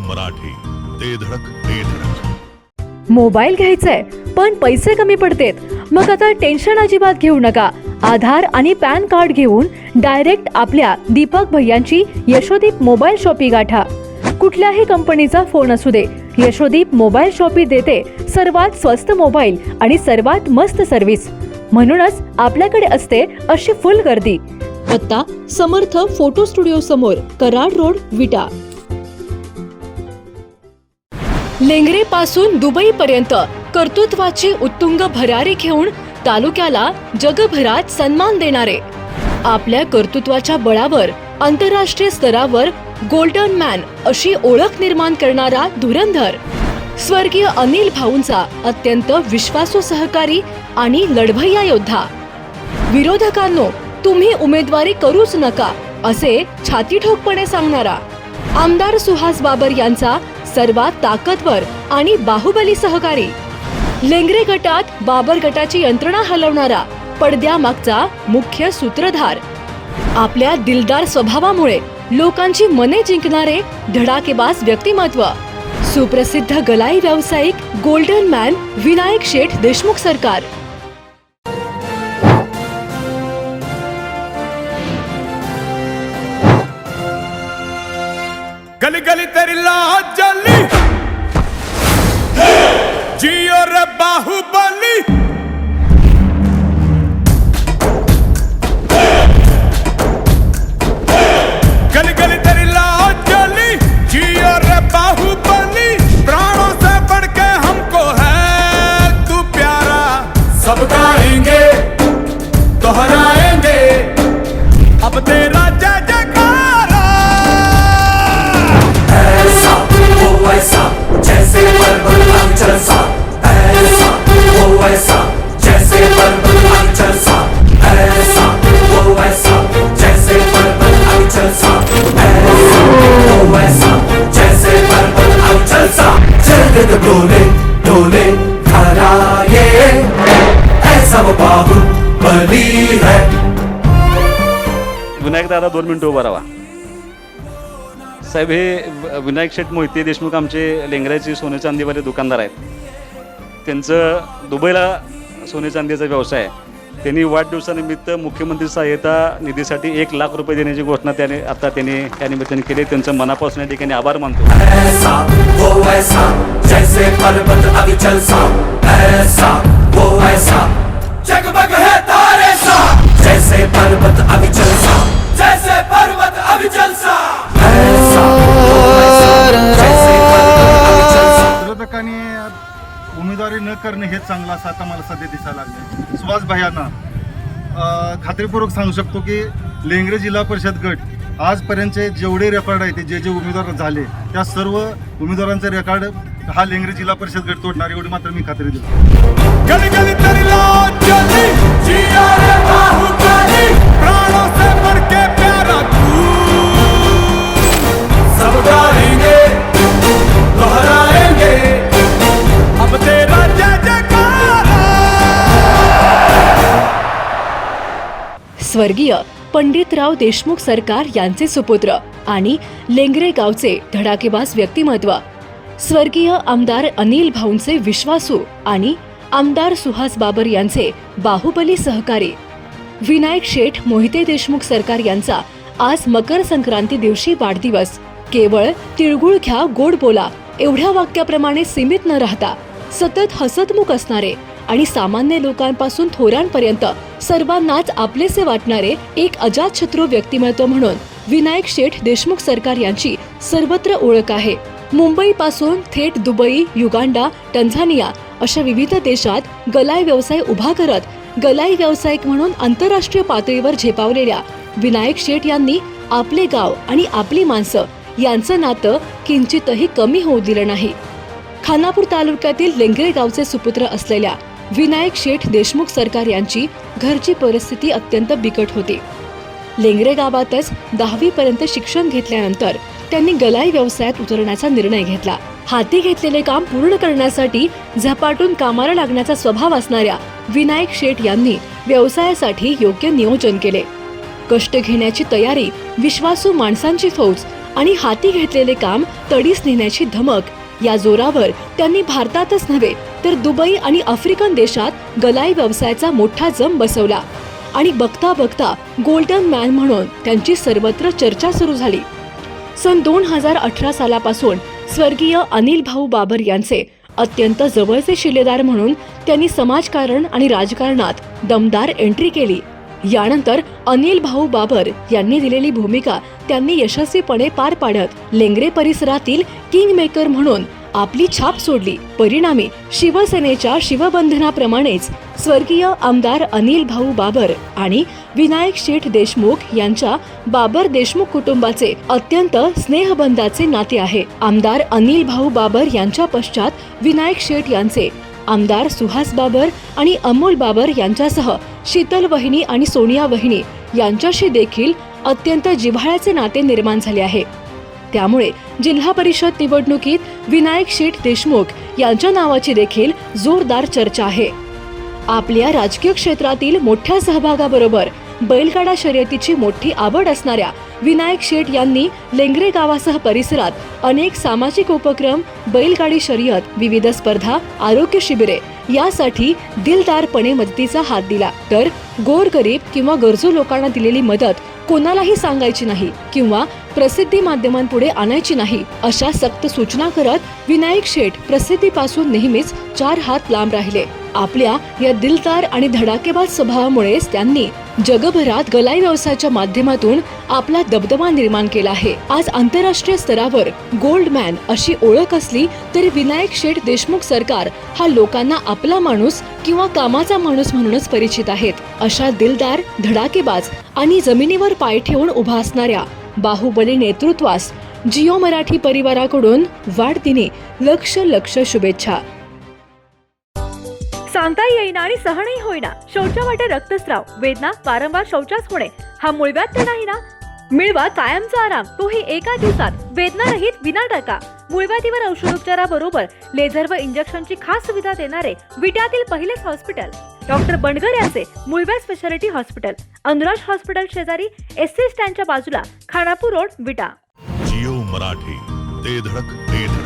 मराठी, ते धडक ते धडक. मोबाईल घ्यायचाय पण पैसे कमी पडतेत, मग आता टेन्शन अजिबात घेऊ नका. आधार आणि पॅन कार्ड घेऊन डायरेक्ट आपल्या दीपक भैयांची यशोदीप मोबाईल शॉपी गाठा. कुठल्याही कंपनीचा फोन असू दे, यशोदीप मोबाईल शॉपी देते सर्वात स्वस्त मोबाईल आणि सर्वात मस्त सर्व्हिस. म्हणूनच आपल्याकडे असते अशी फुल गर्दी. आता समर्थ फोटो स्टुडिओ समोर, कराड रोड, विटा. लेंगरे पासून दुबई पर्यंत कर्तृत्वाची उत्तुंग भरारी घेऊन तालुक्याला जगभरात सन्मान देणारे, आपल्या कर्तृत्वाच्या बळावर आंतरराष्ट्रीय स्तरावर गोल्डन मॅन अशी ओळख निर्माण करणारा धुरंधर स्वर्गीय अनिल भाऊंचा अत्यंत विश्वासू सहकारी आणि लढवय्या योद्धा. विरोधकांनो, तुम्ही उमेदवारी करूच नका असे छातीठोकपणे सांगणारा आमदार सुहास बाबर यांचा सर्वात ताकदवर आणि बाहुबली सहकारी. लेंगरे गटात बाबर गटाची यंत्रणा हलवणारा पडद्यामागचा मुख्य सूत्रधार. आपल्या दिलदार स्वभावामुळे लोकांची मने जिंकणारे धडाकेबाज व्यक्तिमत्व, सुप्रसिद्ध गलाई व्यावसायिक गोल्डन मॅन विनायक शेठ देशमुख सरकार. गली गली तेरी लाज जली, जियो रे बाहुबली. गली गली तेरी लाज जली, जियो रे बाहुबली. प्राणों से बढ़ के हमको है तू प्यारा. सब गाएंगे दोहराएंगे अब तेरा जय जयकारा. ऐसा जैसे पर्वत अंचल सा, ऐसा वो ऐसा जैसे पर्वत अंचल सा, ऐसा वो ऐसा जैसे पर्वत अंचल सा, ऐसा वो ऐसा जैसे पर्वत अंचल सा. जगत डोले डोले खरा ये, ऐसा वो बाहुबली है. विनायक दादा 2 मिनिटं उभा राहा. साहेब, हे विनायक शेठ मोहिते देशमुख आमचे लेंगऱ्याचे सोने चांदीवाले दुकानदार आहेत. त्यांचं दुबईला सोने चांदीचा व्यवसाय आहे. त्यांनी वाढदिवसानिमित्त मुख्यमंत्री सहाय्यता निधीसाठी 1 लाख रुपये देण्याची घोषणा त्यांनी या निमित्ताने केली. त्यांचं मनापासून या ठिकाणी आभार मानतो. ऐसा वो ऐसा जैसे पर्वत अविचल सा, ऐसा वो ऐसा जगमग है तारे सा, जैसे पर्वत अविचल सा, जैसे पर्वत अविचल सा. विरोधकांनी उमेदवारी न करणे हे चांगलं असं आता मला सध्या दिसायला लागले. सुहास भाईंना खात्रीपूर्वक सांगू शकतो की लेंगरे जिल्हा परिषद गट आजपर्यंतचे जेवढे रेकॉर्ड आहेत, जे जे उमेदवार झाले त्या सर्व उमेदवारांचे रेकॉर्ड हा लेंगरे जिल्हा परिषद गट तोडणार, एवढी मात्र मी खात्री देतो. गली गली तेरी लाज जली, जियो रे बाहुबली. प्राणों से बढ़ के प्यारा तू. सब गाएंगे दोहराएंगे अब तेरा जय जयकारा. स्वर्गीय पंडितराव देशमुख सरकार यांचे सुपुत्र आणि लेंगरे गावचे धडाकेबाज व्यक्तिमत्व, स्वर्गीय आमदार अनिल भाऊंचे विश्वासू आणि आमदार सुहास बाबर यांचे बाहुबली सहकारी विनायक शेठ मोहिते देशमुख सरकार यांचा आज मकर संक्रांती दिवशी वाढदिवस. केवळ तिळगुळ घ्या गोड बोला एवढ्या वाक्याप्रमाणे सीमित न राहता सतत हसतमुख असणारे आणि सामान्य लोकांपासून थोरांपर्यंत सर्वांनाच आपलेसे वाटणारे एक अजातशत्रू व्यक्तिमत्व म्हणून विनायक शेठ देशमुख सरकार यांची सर्वत्र ओळख आहे. मुंबईपासून थेट दुबई, युगांडा, टंझानिया अशा विविध देशात गलाई व्यवसाय उभा करत गलाई व्यावसायिक म्हणून आंतरराष्ट्रीय पातळीवर झेपावलेल्या विनायक शेठ यांनी आपले गाव आणि आपली माणसं यांचं नातं किंचितही कमी होऊ दिलं नाही. खानापूर तालुक्यातील लेंगरे गावचे सुपुत्र असलेल्या विनायक शेठ देशमुख सरकार यांची घरची परिस्थिती अत्यंत बिकट होती. लेंगरे गावातच 10वी पर्यंत शिक्षण घेतल्यानंतर त्यांनी गलाई व्यवसायात उतरण्याचा निर्णय घेतला. हाती घेतलेले काम पूर्ण करण्यासाठी झपाटून कामाला लागण्याचा स्वभाव असणाऱ्या विनायक शेठ यांनी व्यवसायासाठी योग्य नियोजन केले. कष्ट घेण्याची तयारी, विश्वासू माणसांची फौज आणि हाती घेतलेले काम तडीस नेण्याची धमक या जोरावर त्यांनी भारतातच नव्हे तर दुबई आणि आफ्रिकन देशात गलाई व्यवसायाचा मोठा जम बसवला आणि बघता बघता गोल्डन मॅन म्हणून त्यांची सर्वत्र चर्चा सुरू झाली. सन 2018 सालापासून स्वर्गीय अनिल भाऊ बाबर यांचे अत्यंत जवळचे शिलेदार म्हणून त्यांनी समाजकारण आणि राजकारणात दमदार एंट्री केली. यानंतर अनिल भाऊ बाबर यांनी दिलेली भूमिका त्यांनी यशस्वीपणे पार पाडत लेंगरे परिसरातील किंग मेकर म्हणून आपली छाप सोडली. परिणामी शिवसेनेच्या शिवबंधनाप्रमाणेच स्वर्गीय आमदार अनिल भाऊ बाबर आणि विनायक शेठ देशमुख यांच्या बाबर देशमुख कुटुंबाचे अत्यंत स्नेहबंधाचे नाते आहे. आमदार अनिल भाऊ बाबर यांच्या पश्चात विनायक शेठ यांचे आमदार सुहास बाबर आणि अमोल बाबर यांच्यासह शीतल वहिनी आणि सोनिया वहिनी यांच्याशी देखील अत्यंत जिव्हाळ्याचे नाते निर्माण झाले आहे. त्यामुळे जिल्हा परिषद निवडणुकीत विनायक शेठ देशमुख यांच्या नावाची देखील जोरदार चर्चा आहे. आपल्या राजकीय क्षेत्रातील मोठ्या सहभागाबरोबर बैलगाडा शर्यतीची मोठी आवड असणाऱ्या विनायक शेठ यांनी लेंगरे गावासह परिसरात अनेक सामाजिक उपक्रम, बैलगाडी शर्यत, विविध स्पर्धा, आरोग्य शिबिरे यासाठी दिलदारपणे मदतीचा हात दिला. तर गोरगरीब किंवा गरजू लोकांना दिलेली मदत कोणालाही सांगायची नाही किंवा प्रसिद्धी माध्यमांपुढे आणायची नाही अशा सक्त सूचना करत विनायक शेठ प्रसिद्धीपासून नेहमीच 4 हात लांब राहिले. आपल्या या दिलदार आणि धडाकेबाज स्वभावामुळेच त्यांनी जगभरात गलाई व्यवसायाच्या माध्यमातून आपला दबदबा निर्माण केला आहे. आज आंतरराष्ट्रीय स्तरावर गोल्ड मॅन अशी ओळख असली तरी विनायक शेठ देशमुख सरकार हा लोकांना आपला माणूस किंवा कामाचा माणूस म्हणूनच परिचित आहेत. अशा दिलदार, धडाकेबाज आणि जमिनीवर पाय ठेवून उभा असणाऱ्या बाहुबली नेतृत्वास जिओ मराठी परिवाराकडून वाढदिनी लक्ष शुभेच्छा. सांगता येईना आणि सहनही होईना, शौचावाटे रक्तस्राव, वेदना, वारंवार शौचास होणे हा मूळव्याध तर नाही ना? मिळवा कायमचा आराम, तोही एका दिवसात, वेदनारहित विना टाका. मूळव्याधीवर औषधोपचाराबरोबर लेझर व इंजेक्शनची खास सुविधा देणारे विट्यातील पहिलेच हॉस्पिटल डॉक्टर बंडगर यांचे मूळव्याध स्पेशालिटी हॉस्पिटल, अनुराज हॉस्पिटल शेजारी, एसटी स्टँडच्या बाजूला, खानापूर रोड, विटा. जिओ मराठी, ते धडक ते धडक.